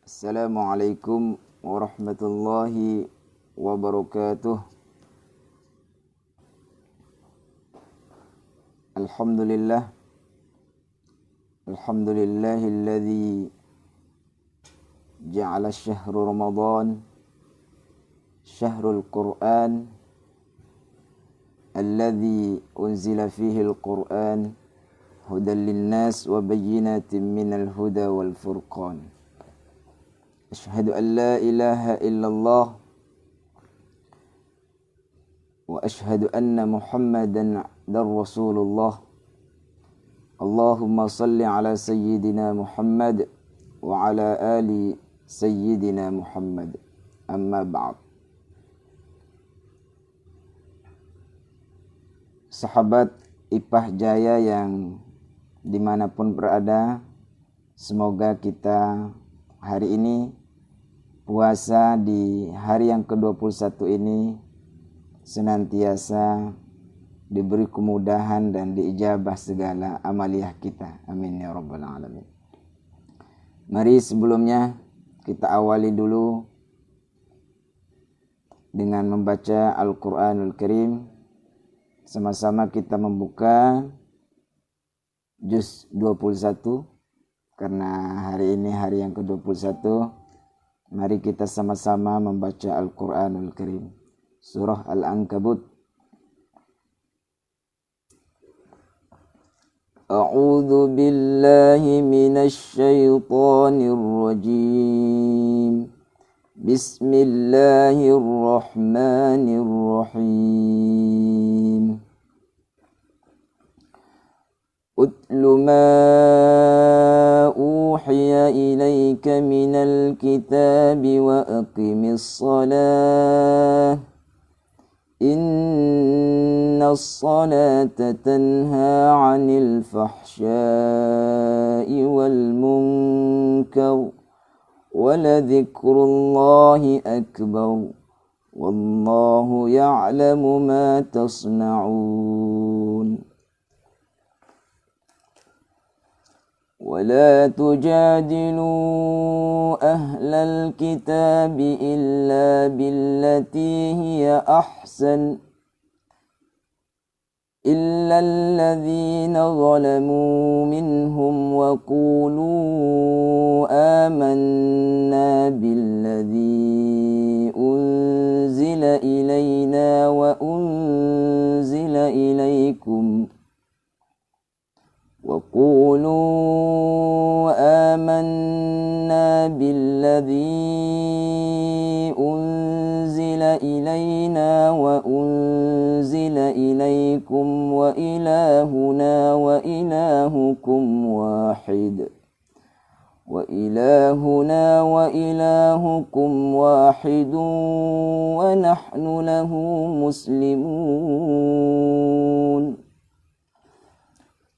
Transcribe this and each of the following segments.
Assalamualaikum warahmatullahi wabarakatuh. Alhamdulillah. Alhamdulillahilladzi ja'ala syahru Ramadan syahrul Qur'an alladzi unzila fihi al-Qur'an hudan linnas wa bayyinatin minal huda wal furqan. Asyhadu an la ilaha illallah wa asyhadu anna Muhammadan rasulullah. Allahumma salli ala sayyidina Muhammad wa ala ali sayyidina Muhammad. Amma ba'd. Sahabat Ipah Jaya yang dimanapun berada, semoga kita hari ini puasa di hari yang ke-21 ini senantiasa diberi kemudahan dan diijabah segala amaliyah kita. Amin ya rabbal alamin. Mari sebelumnya kita awali dulu dengan membaca Al-Quranul Karim. Sama-sama kita membuka juz 21 karena hari ini hari yang ke-21. Mari kita sama-sama membaca Al-Quranul Karim. Surah Al-Ankabut. A'udzu billahi minasy syaithanir rajim. Bismillahirrahmanirrahim. Utlu ma uhiya ilaika minal kitabi wa aqimis salah. Innas salata tanha 'anil fahsya'i wal munkar wa ladhikrullahi akbar. Wallahu ya'lamu ma tasna'un. ولا تجادلوا أهل الكتاب إلا بالتي هي أحسن إلا الذين ظلموا منهم وقولوا آمنا بالذي أنزل إلينا وأنزل إليكم آمنا بالذي أنزل إلينا وأنزل إليكم وإلهنا وإلهكم واحد ونحن له مسلمون.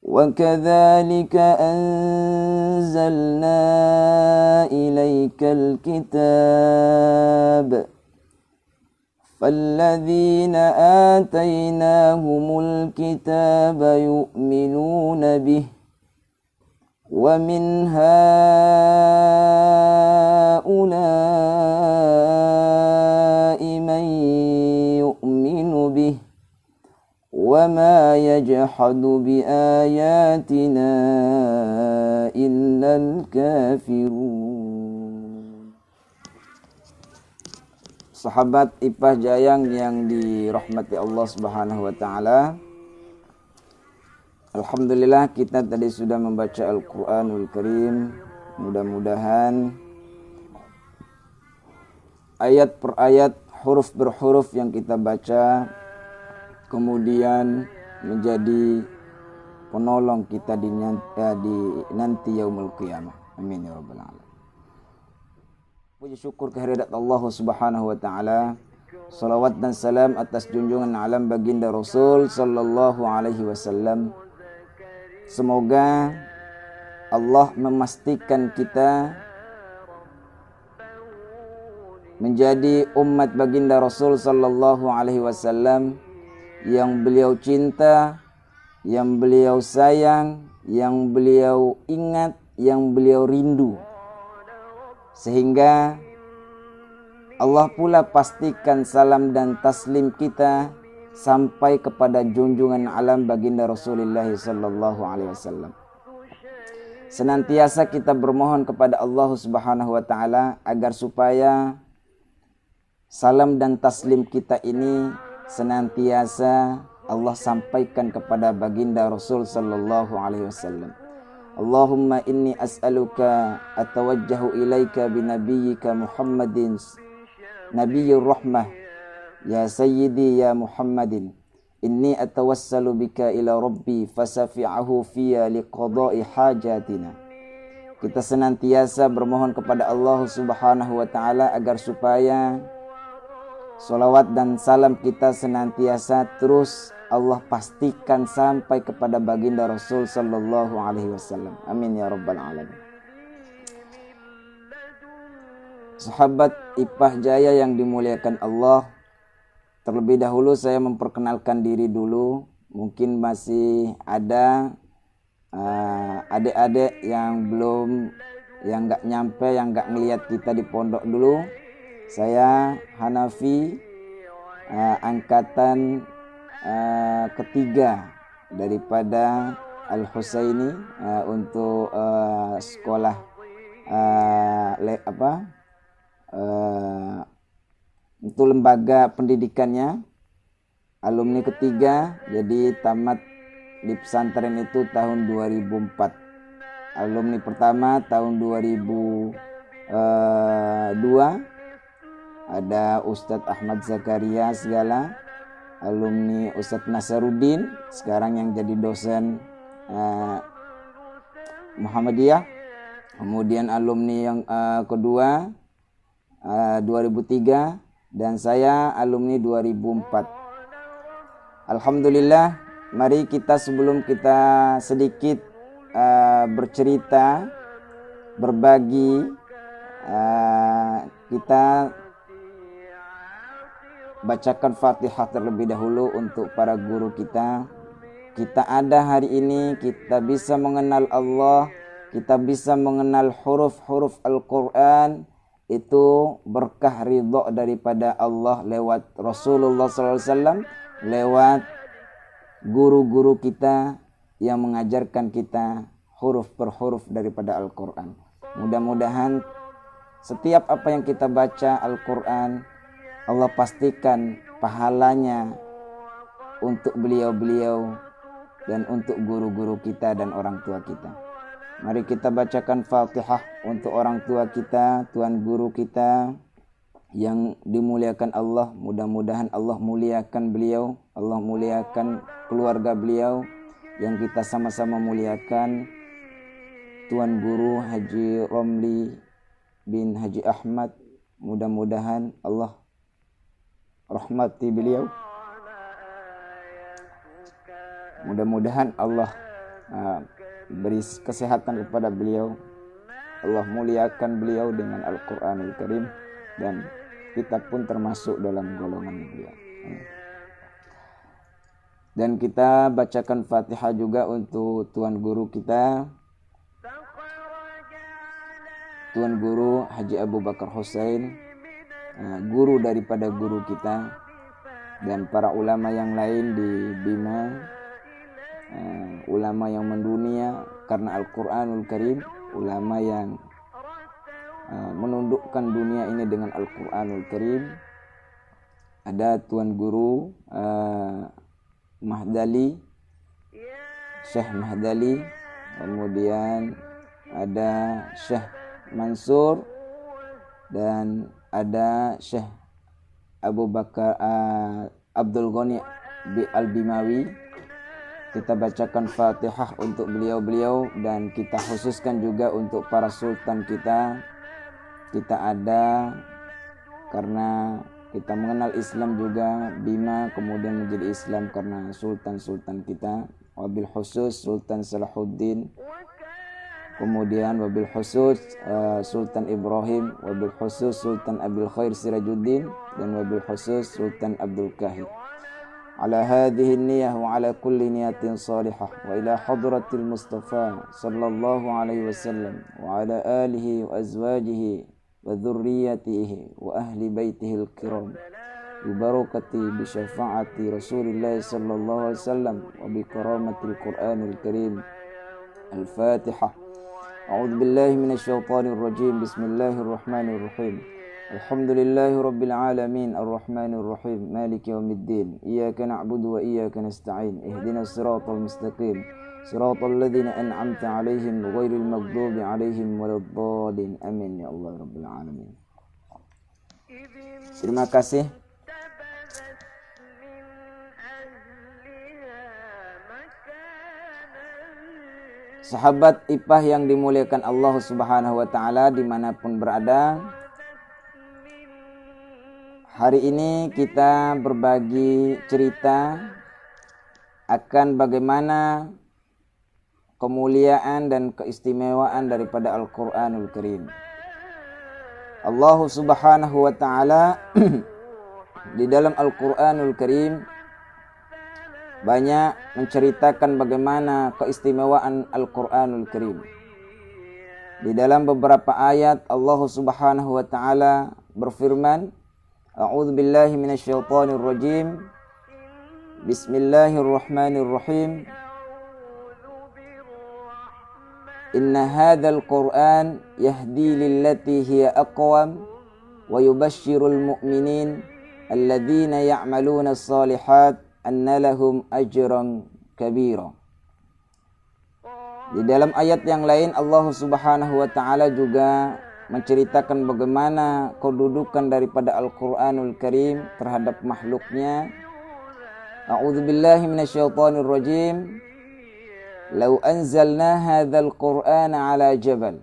وكذلك أنزلنا إليك الكتاب فالذين آتيناهم الكتاب يؤمنون به ومن هؤلاء من يؤمن به وما يجحد بآياتنا إلا الكافرون. Sahabat Ipah Jayang yang dirahmati Allah Subhanahu wa taala. Alhamdulillah kita tadi sudah membaca Al-Quranul Karim. Mudah-mudahan ayat per ayat, huruf per huruf yang kita baca kemudian menjadi penolong kita di nanti yaumul qiyamah. Amin ya rabbal alamin. Puji syukur kehadirat Allah Subhanahu wa taala. Salawat dan salam atas junjungan alam baginda Rasul sallallahu alaihi wasallam. Semoga Allah memastikan kita menjadi umat baginda Rasul sallallahu alaihi wasallam yang beliau cinta, yang beliau sayang, yang beliau ingat, yang beliau rindu. sehingga Allah pula pastikan salam dan taslim kita sampai kepada junjungan alam baginda Rasulullah sallallahu alaihi wasallam. Senantiasa kita bermohon kepada Allah Subhanahu wa taala agar supaya salam dan taslim kita ini senantiasa Allah sampaikan kepada baginda Rasul sallallahu alaihi wasallam. Allahumma inni as'aluka atawajjahu ilaika binabiyyika Muhammadin nabiyyur rahmah ya sayyidi ya Muhammadin inni atawassalu bika ila rabbi fasafi'ahu fiyya liqada'i hajatina. Kita senantiasa bermohon kepada Allah Subhanahu wa taala agar supaya salawat dan salam kita senantiasa terus Allah pastikan sampai kepada baginda Rasul sallallahu alaihi wasallam. Amin ya rabbal alamin. Sahabat Ipah Jaya yang dimuliakan Allah, terlebih dahulu saya memperkenalkan diri dulu. Mungkin masih ada adik-adik yang belum, yang nggak nyampe, yang nggak ngelihat kita di pondok dulu. Saya Hanafi, angkatan ketiga daripada Al-Husaini untuk sekolah untuk lembaga pendidikannya, alumni ketiga. Jadi tamat di pesantren itu tahun 2004. Alumni pertama tahun 2002 ada Ustadz Ahmad Zakaria segala, alumni Ustadz Nasaruddin sekarang yang jadi dosen Muhammadiyah. Kemudian alumni yang kedua 2003 dan saya alumni 2004. Alhamdulillah, mari kita sebelum kita sedikit bercerita, berbagi, kita bacakan Fatihah terlebih dahulu untuk para guru kita. Kita ada hari ini, kita bisa mengenal Allah, kita bisa mengenal huruf-huruf Al-Quran. Itu berkah ridho daripada Allah lewat Rasulullah SAW, lewat guru-guru kita yang mengajarkan kita huruf per huruf daripada Al-Quran. Mudah-mudahan setiap apa yang kita baca Al-Quran, Allah pastikan pahalanya untuk beliau-beliau dan untuk guru-guru kita dan orang tua kita. Mari kita bacakan Fatihah untuk orang tua kita, tuan guru kita yang dimuliakan Allah. Mudah-mudahan Allah muliakan beliau, Allah muliakan keluarga beliau yang kita sama-sama muliakan. Tuan guru Haji Romli bin Haji Ahmad, mudah-mudahan Allah rahmati beliau. Mudah-mudahan Allah beri kesehatan kepada beliau. Allah muliakan beliau dengan Al-Quranul Karim dan kita pun termasuk dalam golongan beliau. Dan kita bacakan Fatihah juga untuk tuan guru kita, Tuan Guru Haji Abu Bakar Hussein, guru daripada guru kita, dan para ulama yang lain di Bima, ulama yang mendunia karena Al-Quranul Karim, ulama yang menundukkan dunia ini dengan Al-Quranul Karim. Ada Tuan Guru Mahdali, Syekh Mahdali, kemudian ada Syekh Mansur, dan ada Syekh Abu Bakar Abdul Ghani Al-Bimawi. Kita bacakan Fatihah untuk beliau-beliau dan kita khususkan juga untuk para sultan kita. Kita ada karena kita mengenal Islam juga, Bima kemudian menjadi Islam karena sultan-sultan kita. Wabil khusus Sultan Salahuddin, kemudian wabil khusus Sultan Ibrahim, wabil khusus Sultan Abil Khair Sirajuddin, dan wabil khusus Sultan Abdul Kahir. Ala hadhihi niyah wa ala kulli niyatin salihah wa ila hadratil Mustafa sallallahu alaihi wasallam wa ala alihi wa azwajihi وذريته وأهل بيته الكرام ببركة بشفاعة رسول الله صلى الله عليه وسلم وبكرامة القرآن الكريم. الفاتحة. أعوذ بالله من الشيطان الرجيم. بسم الله الرحمن الرحيم. الحمد لله رب العالمين الرحمن الرحيم مالك يوم الدين. إياك نعبد وإياك نستعين. اهدنا الصراط المستقيم صراط الذين أنعمت عليهم غير المغضوب عليهم ولا الضالين. Amin ya Allah Rabbil Alamin. Terima kasih. Sahabat IPAH yang dimuliakan Allah Subhanahu wa Ta'ala dimanapun berada, hari ini kita berbagi cerita akan bagaimana kemuliaan dan keistimewaan daripada Al-Quranul Karim. Allah Subhanahu wa Ta'ala di dalam Al-Quranul Karim banyak menceritakan bagaimana keistimewaan Al-Quranul Karim. Di dalam beberapa ayat Allah Subhanahu wa Ta'ala berfirman, A'udzu billahi minasyaitonir rajim. Bismillahirrahmanirrahim. Inna hadzal Qur'an yahdi lillati hiya aqwam wa yubashshirul mu'minin alladzina ya'maluna as-shalihat anna lahum ajran kabira. Di dalam ayat yang lain Allah Subhanahu wa Ta'ala juga menceritakan bagaimana kedudukan daripada Al-Quranul Karim terhadap makhluknya. A'udzu billahi minasyaitonir rajim. Lau anzalna hadzal Qur'ana 'ala jabal.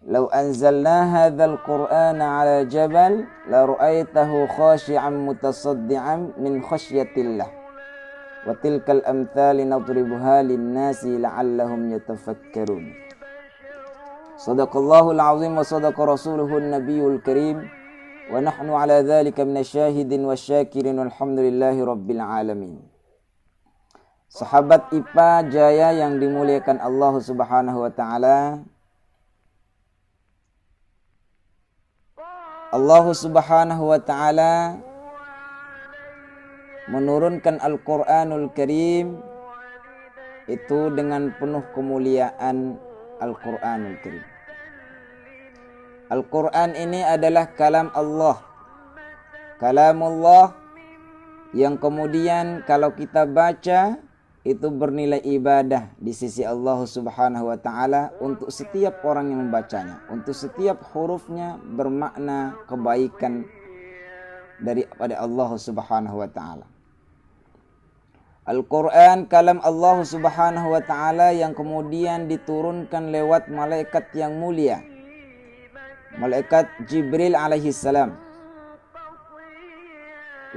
Lau anzalna hadzal Qur'ana 'ala jabal la ra'aitahu khashi'an mutasaddian min khasyatillah. Wa tilkal amthali nadribuha lin-nasi la'allahum yatafakkarun. Shadaqallahul 'azim wa shadaqa rasuluhun nabiyul karim wa nahnu 'ala dzalika minasyahidin wasyakirin walhamdulillahi rabbil alamin. Sahabat IPA Jaya yang dimuliakan Allah Subhanahu wa Ta'ala, Allah Subhanahu wa Ta'ala menurunkan Al-Quranul Karim itu dengan penuh kemuliaan Al-Quranul Karim. Al-Quran ini adalah kalam Allah, kalamullah yang kemudian kalau kita baca itu bernilai ibadah di sisi Allah Subhanahu wa Ta'ala untuk setiap orang yang membacanya. Untuk setiap hurufnya bermakna kebaikan daripada Allah Subhanahu wa Ta'ala. Al-Quran kalam Allah Subhanahu wa Ta'ala yang kemudian diturunkan lewat malaikat yang mulia, malaikat Jibril alaihi salam.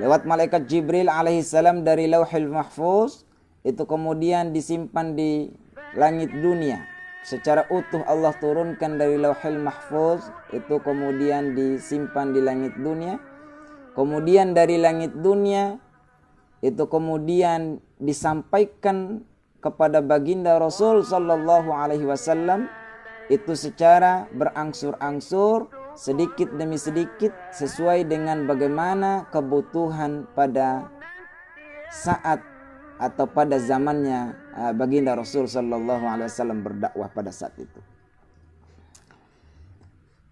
Lewat malaikat Jibril alaihi salam dari Lauhul Mahfuz, itu kemudian disimpan di langit dunia. Secara utuh Allah turunkan dari Lauhul Mahfuz, itu kemudian disimpan di langit dunia. Kemudian dari langit dunia itu kemudian disampaikan kepada baginda Rasul sallallahu alaihi wasallam itu secara berangsur-angsur, sedikit demi sedikit sesuai dengan bagaimana kebutuhan pada saat atau pada zamannya baginda Rasul sallallahu alaihi wasallam berdakwah pada saat itu.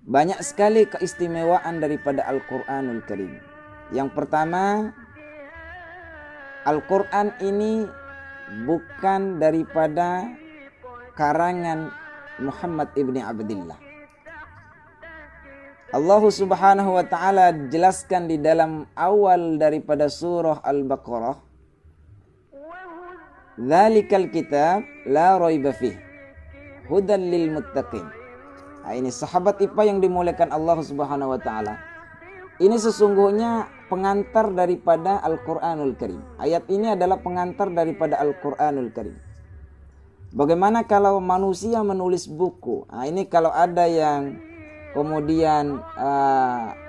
Banyak sekali keistimewaan daripada Al-Qur'anul Karim. Yang pertama, Al-Qur'an ini bukan daripada karangan Muhammad ibni Abdillah. Allah Subhanahu wa Ta'ala jelaskan di dalam awal daripada surah Al-Baqarah, Dzalikal kitab la raiba fih hudan lil muttaqin. Nah, ini sahabat IPA yang dimuliakan Allah Subhanahu wa Ta'ala. Ini sesungguhnya pengantar daripada Al-Quranul Karim. Ayat ini adalah pengantar daripada Al-Quranul Karim. Bagaimana kalau manusia menulis buku? Nah, ini kalau ada yang kemudian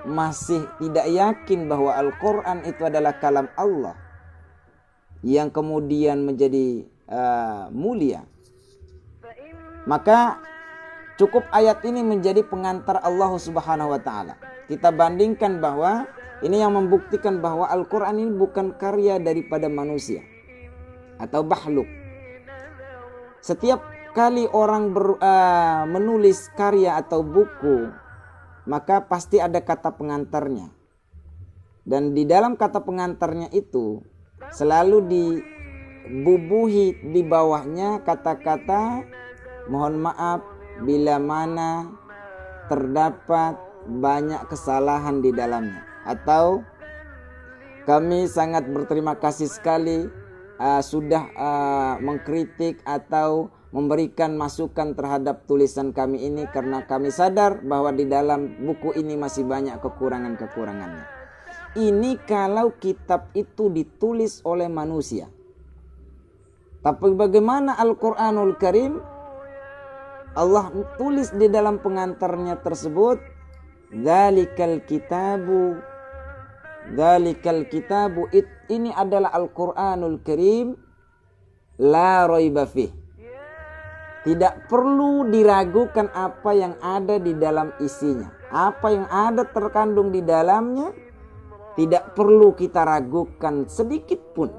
masih tidak yakin bahwa Al-Quran itu adalah kalam Allah yang kemudian menjadi mulia, maka Cukup ayat ini menjadi pengantar Allah Subhanahu wa taala. Kita bandingkan bahwa ini yang membuktikan bahwa Al-Quran ini bukan karya daripada manusia atau makhluk. Setiap kali orang menulis karya atau buku, maka pasti ada kata pengantarnya. Dan di dalam kata pengantarnya itu selalu dibubuhi di bawahnya kata-kata mohon maaf bila mana terdapat banyak kesalahan di dalamnya, atau kami sangat berterima kasih sekali sudah mengkritik atau memberikan masukan terhadap tulisan kami ini karena kami sadar bahwa di dalam buku ini masih banyak kekurangan-kekurangannya. Ini kalau kitab itu ditulis oleh manusia. Tapi bagaimana Al-Quranul Karim? Allah tulis di dalam pengantarnya tersebut, Dzalikal kitabu, ini adalah Al-Quranul Karim, la raiba fih. Tidak perlu diragukan apa yang ada di dalam isinya. Apa yang ada terkandung di dalamnya tidak perlu kita ragukan sedikit pun.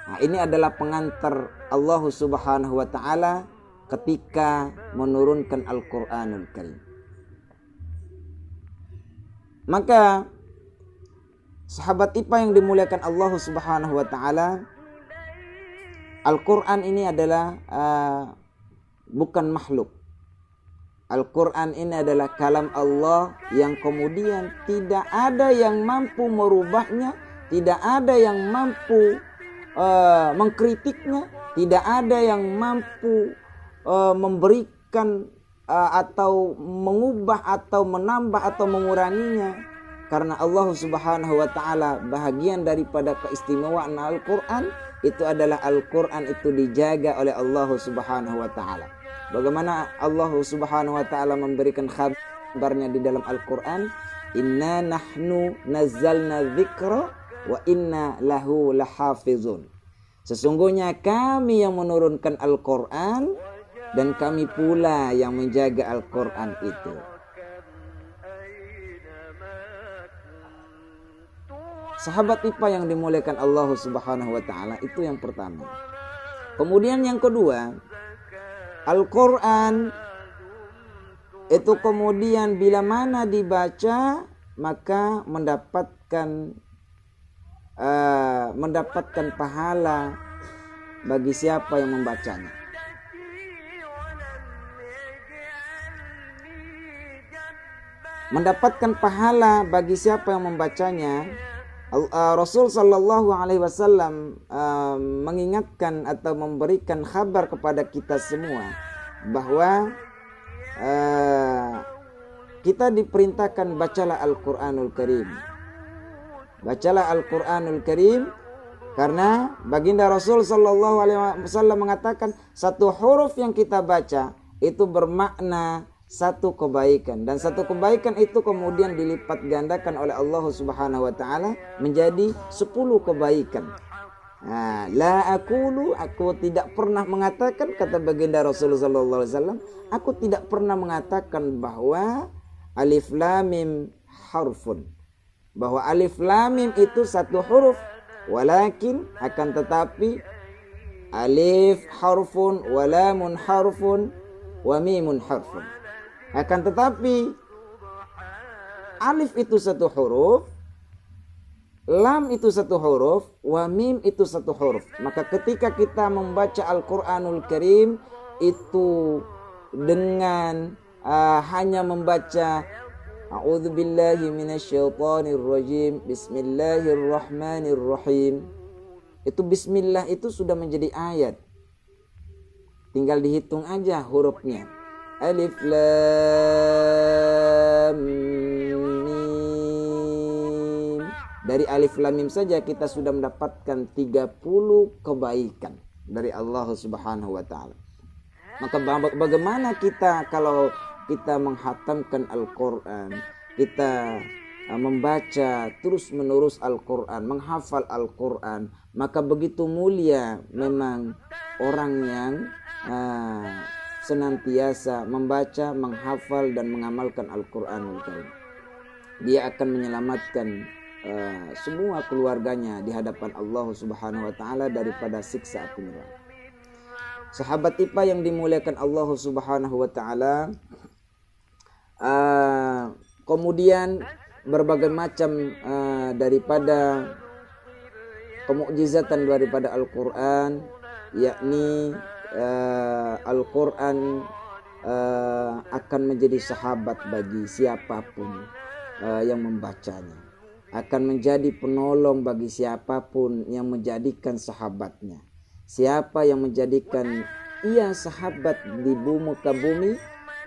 Nah, ini adalah pengantar Allah Subhanahu wa taala ketika menurunkan Al-Quranul Karim. Maka sahabat IPA yang dimuliakan Allah Subhanahu wa taala, Al-Quran ini adalah bukan makhluk. Al-Quran ini adalah kalam Allah yang kemudian tidak ada yang mampu merubahnya, tidak ada yang mampu mengkritiknya, tidak ada yang mampu memberikan atau mengubah atau menambah atau menguranginya, karena Allah Subhanahu wa taala bahagian daripada keistimewaan Al-Qur'an itu adalah Al-Qur'an itu dijaga oleh Allah Subhanahu wa taala. Bagaimana Allah Subhanahu wa taala memberikan kabarnya di dalam Al-Qur'an, inna nahnu nazzalna dzikra wa inna lahu lahafizun. Sesungguhnya kami yang menurunkan Al-Qur'an dan kami pula yang menjaga Al-Quran itu. Sahabat IPA yang dimuliakan Allah Subhanahu wa taala, itu yang pertama. Kemudian yang kedua, Al-Quran itu kemudian bila mana dibaca maka mendapatkan pahala bagi siapa yang membacanya. Mendapatkan pahala bagi siapa yang membacanya. Rasul sallallahu alaihi wasallam mengingatkan atau memberikan kabar kepada kita semua bahwa kita diperintahkan bacalah Al-Quranul Karim. Bacalah Al-Quranul Karim karena baginda Rasul sallallahu alaihi wasallam mengatakan satu huruf yang kita baca itu bermakna satu kebaikan, dan satu kebaikan itu kemudian dilipat gandakan oleh Allah Subhanahu wa taala menjadi 10 kebaikan. Nah, la aqulu, aku tidak pernah mengatakan, kata baginda Rasulullah sallallahu alaihi wasallam, aku tidak pernah mengatakan bahwa alif lam mim harfun, bahwa alif lam mim itu satu huruf, walakin akan tetapi alif harfun wa lamun harfun wa mimun harfun. Akan tetapi alif itu satu huruf, lam itu satu huruf, wa mim itu satu huruf. Maka ketika kita membaca Al-Quranul Karim itu dengan hanya membaca A'udzubillahi minasyaitonirrajim, Bismillahirrahmanirrahim, itu bismillah itu sudah menjadi ayat. Tinggal dihitung aja hurufnya. Alif lam mim. Dari alif lam mim saja kita sudah mendapatkan 30 kebaikan dari Allah Subhanahu wa taala. Maka bagaimana kita kalau kita menghatamkan Al-Quran, kita membaca terus menerus Al-Quran, menghafal Al-Quran, maka begitu mulia memang orang yang senantiasa membaca, menghafal dan mengamalkan Al-Qur'anul Karim. Dia akan menyelamatkan semua keluarganya di hadapan Allah Subhanahu wa taala daripada siksa api neraka. Sahabat IPA yang dimuliakan Allah Subhanahu wa taala, kemudian berbagai macam daripada kemukjizatan daripada Al-Qur'an, yakni Al-Qur'an akan menjadi sahabat bagi siapapun yang membacanya, akan menjadi penolong bagi siapapun yang menjadikan sahabatnya. Siapa yang menjadikan ia sahabat di muka bumi,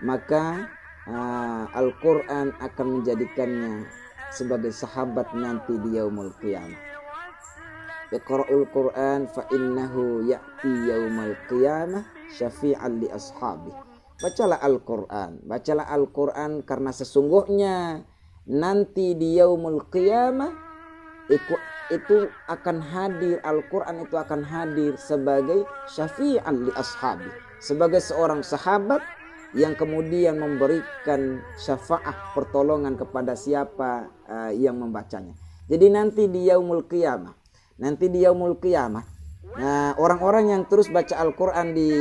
maka Al-Quran akan menjadikannya sebagai sahabat nanti di yaumul qiyamah. Iqra'ul Quran fa innahu ya'ti yaumul qiyamah syafi'an li ashabi. Bacalah Al-Quran karena sesungguhnya nanti di yaumul qiyamah itu akan hadir, Al-Quran itu akan hadir sebagai syafi'an li ashabi, sebagai seorang sahabat yang kemudian memberikan syafaat pertolongan kepada siapa yang membacanya. Jadi nanti di yaumul qiyamah, orang-orang yang terus baca Al-Quran di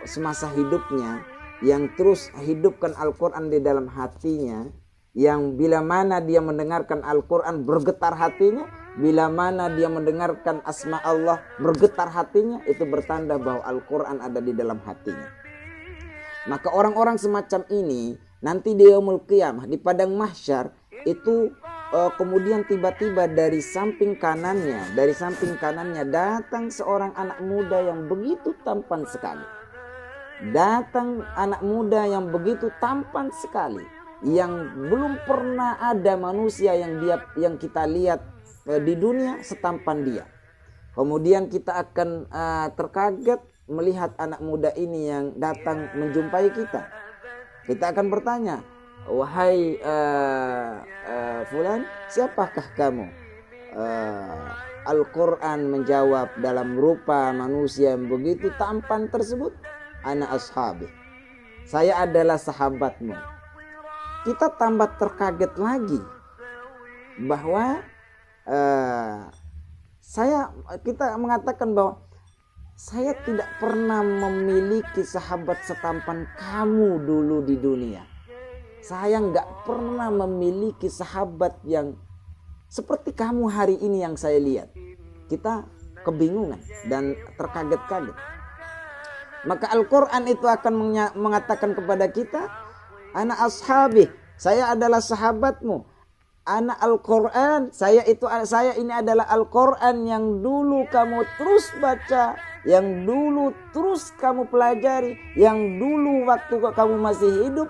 semasa hidupnya, yang terus hidupkan Al-Quran di dalam hatinya, yang bila mana dia mendengarkan Al-Quran bergetar hatinya, bila mana dia mendengarkan asma Allah bergetar hatinya, itu bertanda bahwa Al-Quran ada di dalam hatinya. Maka orang-orang semacam ini nanti di yaumul qiyamah, di padang mahsyar itu kemudian tiba-tiba dari samping kanannya datang seorang anak muda yang begitu tampan sekali. Yang belum pernah ada manusia yang kita lihat di dunia setampan dia. Kemudian kita akan terkaget melihat anak muda ini yang datang menjumpai kita. Kita akan bertanya, wahai fulan, siapakah kamu? Al-Quran menjawab dalam rupa manusia yang begitu tampan tersebut, ana ashabi, saya adalah sahabatmu. Kita tambah terkaget lagi bahwa kita mengatakan bahwa saya tidak pernah memiliki sahabat setampan kamu dulu di dunia. Saya nggak pernah memiliki sahabat yang seperti kamu hari ini yang saya lihat. Kita kebingungan dan terkaget-kaget. Maka Al-Quran itu akan mengatakan kepada kita, ana ashabi, saya adalah sahabatmu. Ana Al-Quran, saya ini adalah Al-Quran yang dulu kamu terus baca, yang dulu terus kamu pelajari, yang dulu waktu kamu masih hidup,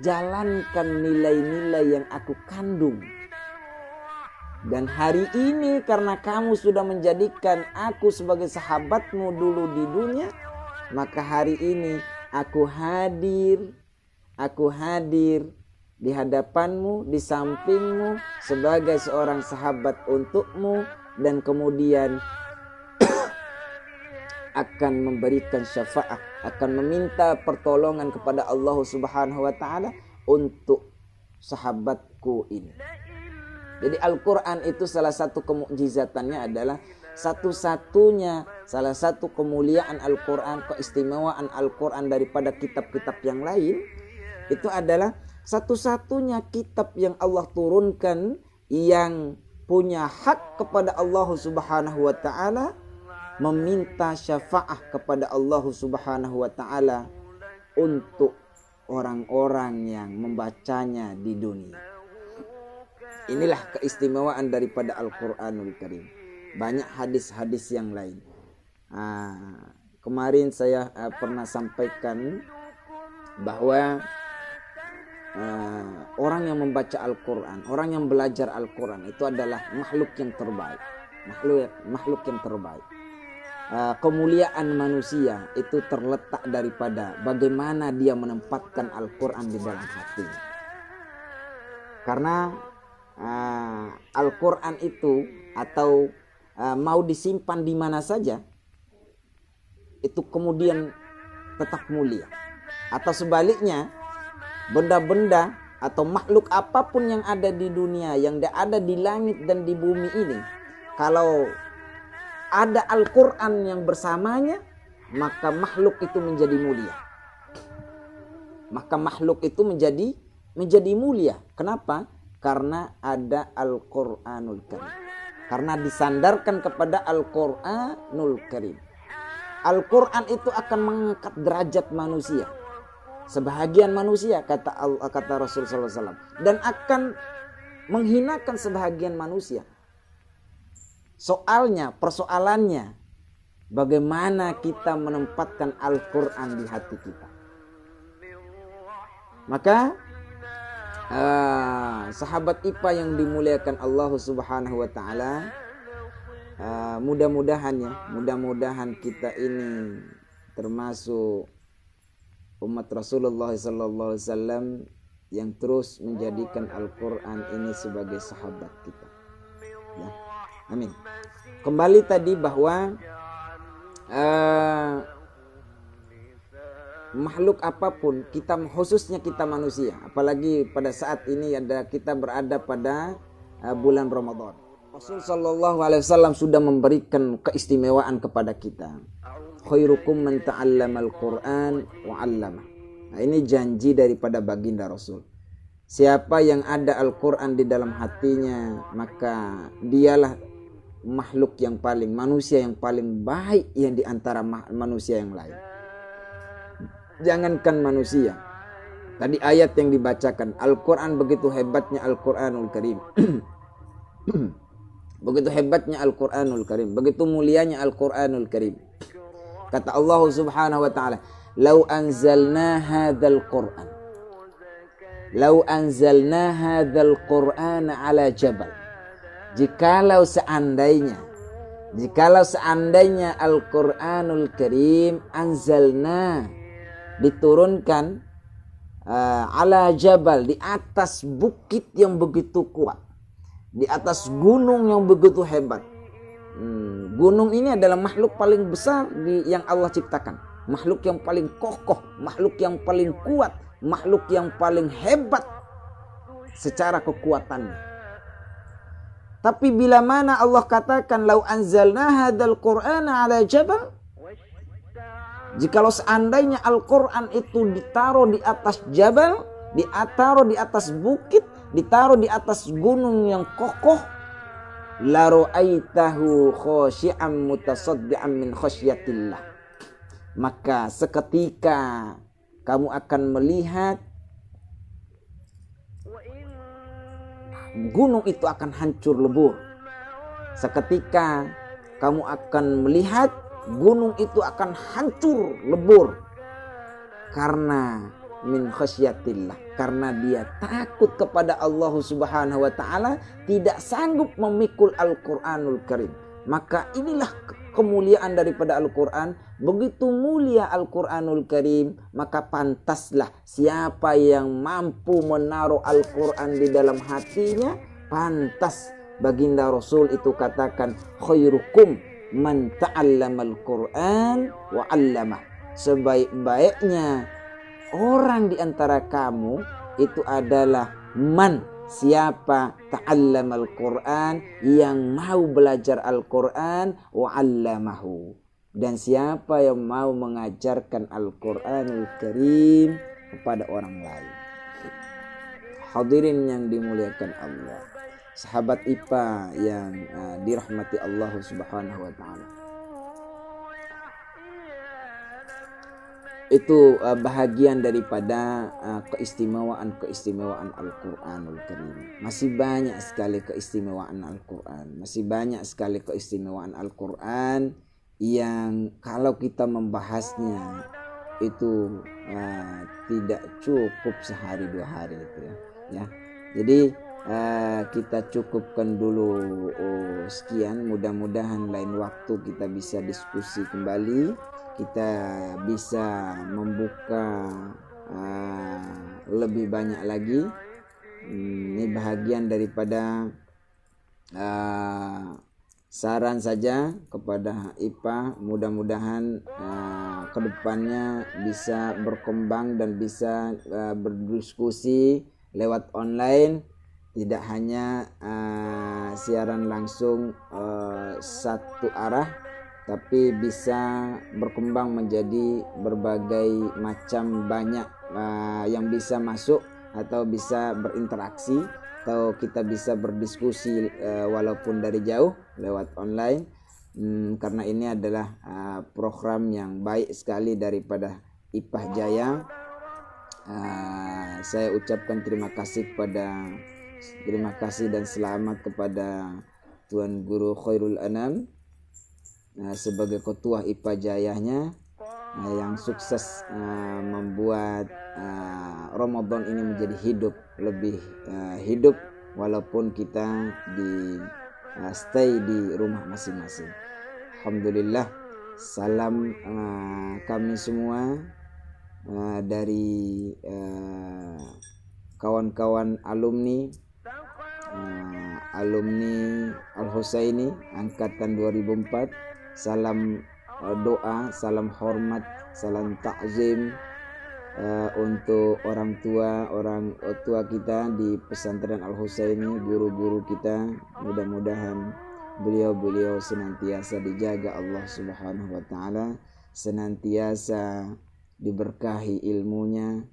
jalankan nilai-nilai yang aku kandung. Dan hari ini karena kamu sudah menjadikan aku sebagai sahabatmu dulu di dunia, maka hari ini aku hadir di hadapanmu, di sampingmu sebagai seorang sahabat untukmu, dan kemudian akan memberikan syafaat, akan meminta pertolongan kepada Allah Subhanahu wa taala untuk sahabatku ini. Jadi Al-Quran itu salah satu kemukjizatannya adalah salah satu kemuliaan Al-Quran, keistimewaan Al-Quran daripada kitab-kitab yang lain, itu adalah satu-satunya kitab yang Allah turunkan yang punya hak kepada Allah Subhanahu wa taala meminta syafaat kepada Allah Subhanahu wa taala untuk orang-orang yang membacanya di dunia. Inilah keistimewaan daripada Al-Quranul Karim. Banyak hadis-hadis yang lain. Kemarin saya pernah sampaikan bahwa orang yang membaca Al-Quran, orang yang belajar Al-Quran itu adalah makhluk yang terbaik. Makhluk yang terbaik. Kemuliaan manusia itu terletak daripada bagaimana dia menempatkan Al-Quran di dalam hatinya. Karena Al-Quran itu atau mau disimpan di mana saja, itu kemudian tetap mulia. Atau sebaliknya, benda-benda atau makhluk apapun yang ada di dunia, yang ada di langit dan di bumi ini, kalau ada Al-Quran yang bersamanya, maka makhluk itu menjadi mulia. Maka makhluk itu menjadi mulia. Kenapa? Karena ada Al-Quranul Karim. Karena disandarkan kepada Al-Quranul Karim. Al-Quran itu akan mengangkat derajat manusia, sebahagian manusia, kata Rasul SAW, dan akan menghinakan sebahagian manusia. Persoalannya, bagaimana kita menempatkan Al-Quran di hati kita. Maka sahabat IPA yang dimuliakan Allah Subhanahu wa taala, mudah-mudahan kita ini termasuk umat Rasulullah sallallahu alaihi wasallam yang terus menjadikan Al-Quran ini sebagai sahabat kita. Ya. Amin. Kembali tadi bahwa makhluk apapun, khususnya kita manusia, apalagi pada saat ini kita berada pada bulan Ramadan. Rasul sallallahu alaihi wasallam sudah memberikan keistimewaan kepada kita. Khairukum man ta'allamal Qur'an wa 'allamah. Nah, ini janji daripada baginda Rasul. Siapa yang ada Al-Quran di dalam hatinya, maka dialah manusia yang paling baik yang di antara manusia yang lain. Jangankan manusia. Tadi ayat yang dibacakan, Al-Quran begitu hebatnya Al-Quranul Karim. Begitu hebatnya Al-Quranul Karim, begitu mulianya Al-Quranul Karim. Kata Allah Subhanahu wa taala, "Lau anzalna hadzal Qur'ana 'ala jabal." Jikalau seandainya Al-Quranul Karim diturunkan ala jabal, di atas bukit yang begitu kuat, di atas gunung yang begitu hebat. Gunung ini adalah makhluk paling besar yang Allah ciptakan, makhluk yang paling kokoh, makhluk yang paling kuat, makhluk yang paling hebat secara kekuatannya. Tapi bila mana Allah katakan lau anzalna hadzal Qur'ana 'ala jabal, jikalau seandainya Al-Quran itu ditaruh di atas jabal, ditaruh di atas bukit, ditaruh di atas gunung yang kokoh, la ra'aitahu khashi'an mutasaddian min khasyatillah, maka seketika kamu akan melihat gunung itu akan hancur lebur. Seketika kamu akan melihat gunung itu akan hancur lebur. Karena min khasyatillah, karena dia takut kepada Allah Subhanahu wa taala, tidak sanggup memikul Al-Qur'anul Karim. Maka inilah kemuliaan daripada Al-Qur'an. Begitu mulia Al-Qur'anul Karim, maka pantaslah siapa yang mampu menaruh Al-Qur'an di dalam hatinya, pantas baginda Rasul itu katakan, khairukum man ta'allamal Qur'an wa 'allamah. Sebaik-baiknya orang di antara kamu itu adalah man, siapa, ta'allamal Qur'an, yang mau belajar Al-Qur'an, wa 'allamahu, dan siapa yang mau mengajarkan Al-Qur'anul Karim kepada orang lain. Hadirin yang dimuliakan Allah, sahabat IPA yang dirahmati Allah Subhanahu wa taala. Itu bahagian daripada keistimewaan Al-Quranul Karim. Masih banyak sekali keistimewaan Al-Quran. Masih banyak sekali keistimewaan Al-Quran yang kalau kita membahasnya itu tidak cukup sehari dua hari itu ya. Jadi kita cukupkan dulu sekian. Mudah-mudahan lain waktu kita bisa diskusi kembali, kita bisa membuka lebih banyak lagi. Ini bahagian daripada saran saja kepada IPA. Mudah-mudahan kedepannya bisa berkembang dan bisa berdiskusi lewat online, tidak hanya siaran langsung satu arah, tapi bisa berkembang menjadi berbagai macam banyak yang bisa masuk atau bisa berinteraksi, atau kita bisa berdiskusi walaupun dari jauh lewat online. Karena ini adalah program yang baik sekali daripada IPAH Jaya. Saya ucapkan terima kasih dan selamat kepada Tuan Guru Khairul Anam sebagai ketua IPA Jayanya yang sukses membuat Ramadan ini menjadi lebih hidup walaupun kita stay di rumah masing-masing. Alhamdulillah, salam kami semua dari kawan-kawan alumni Al-Husaini angkatan 2004. Salam doa, salam hormat, salam takzim untuk orang tua kita di pesantren Al-Husaini, guru-guru kita. Mudah-mudahan beliau senantiasa dijaga Allah Subhanahu wa taala, senantiasa diberkahi ilmunya,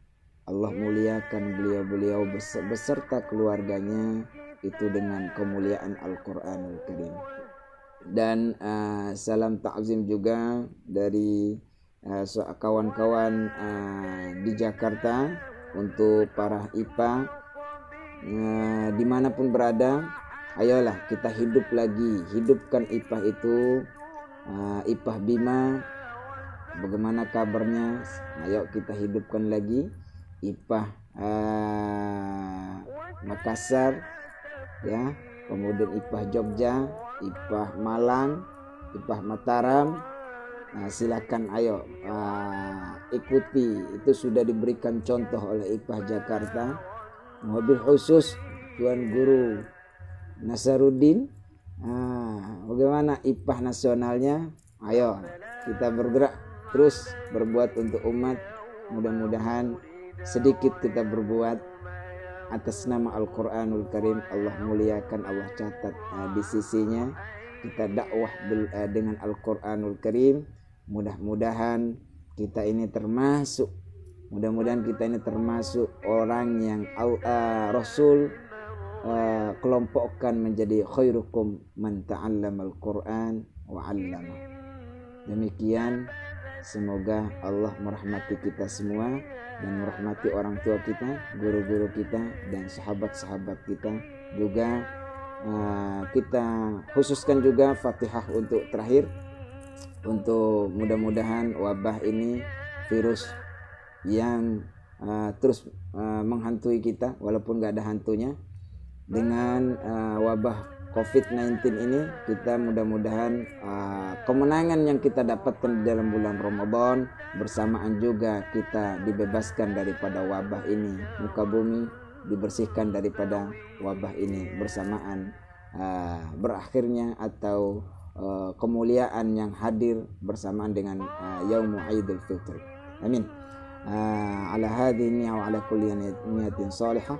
Allah muliakan beliau beserta keluarganya itu dengan kemuliaan Al-Qur'anul Karim. Dan salam takzim juga dari kawan-kawan di Jakarta untuk para IPA dimanapun berada. Ayolah kita hidupkan IPA itu, IPA Bima. Bagaimana kabarnya? Ayo kita hidupkan lagi IPA Makassar, ya, kemudian IPA Jogja, IPA Malang, IPA Mataram. Silakan ayo ikuti, itu sudah diberikan contoh oleh IPA Jakarta. Mobil khusus Tuan Guru Nasaruddin. Bagaimana IPA nasionalnya? Ayo kita bergerak terus berbuat untuk umat. Mudah-mudahan sedikit kita berbuat atas nama Al-Quranul Karim, Allah muliakan, Allah catat di sisinya. Kita dakwah dengan Al-Quranul Karim. Mudah-mudahan kita ini termasuk orang yang Rasul kelompokkan menjadi khairukum man ta'allamal Qur'an wa 'allama. Demikian, semoga Allah merahmati kita semua dan merahmati orang tua kita, guru-guru kita, dan sahabat-sahabat kita. Juga kita khususkan juga Fatihah untuk terakhir, untuk mudah-mudahan wabah ini, virus yang terus menghantui kita walaupun gak ada hantunya. Dengan wabah COVID-19 ini, kita mudah-mudahan kemenangan yang kita dapatkan di dalam bulan Ramadan, bersamaan juga kita dibebaskan daripada wabah ini, muka bumi dibersihkan daripada wabah ini, bersamaan berakhirnya atau kemuliaan yang hadir bersamaan dengan Yaumul Aidul Fitri. Amin. Ala hadhihi wa ala kulli niyatin salihah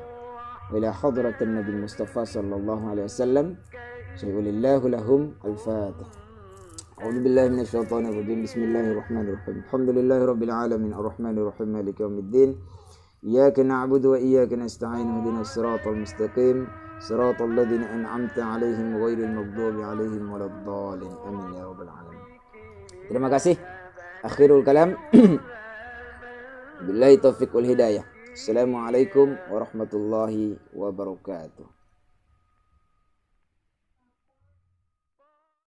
ila hadratin Nabi Mustafa sallallahu alaihi wasallam. Syai'ulillahu lahum al-Fatih. A'udzu billahi minasyaitonir rajim. Bismillahirrahmanirrahim. Alhamdulillahi rabbil alamin arrahmanir rahim maliki yaumiddin. Iyyaka na'budu wa iyyaka nasta'in. Ihdinas siratal mustaqim. Siratal ladzina an'amta 'alaihim ghairil maghdubi 'alaihim waladdallin. Amin ya rabbal alamin. Terima kasih. Akhirul kalam. Billahi taufiq wal hidayah. Assalamualaikum warahmatullahi wabarakatuh.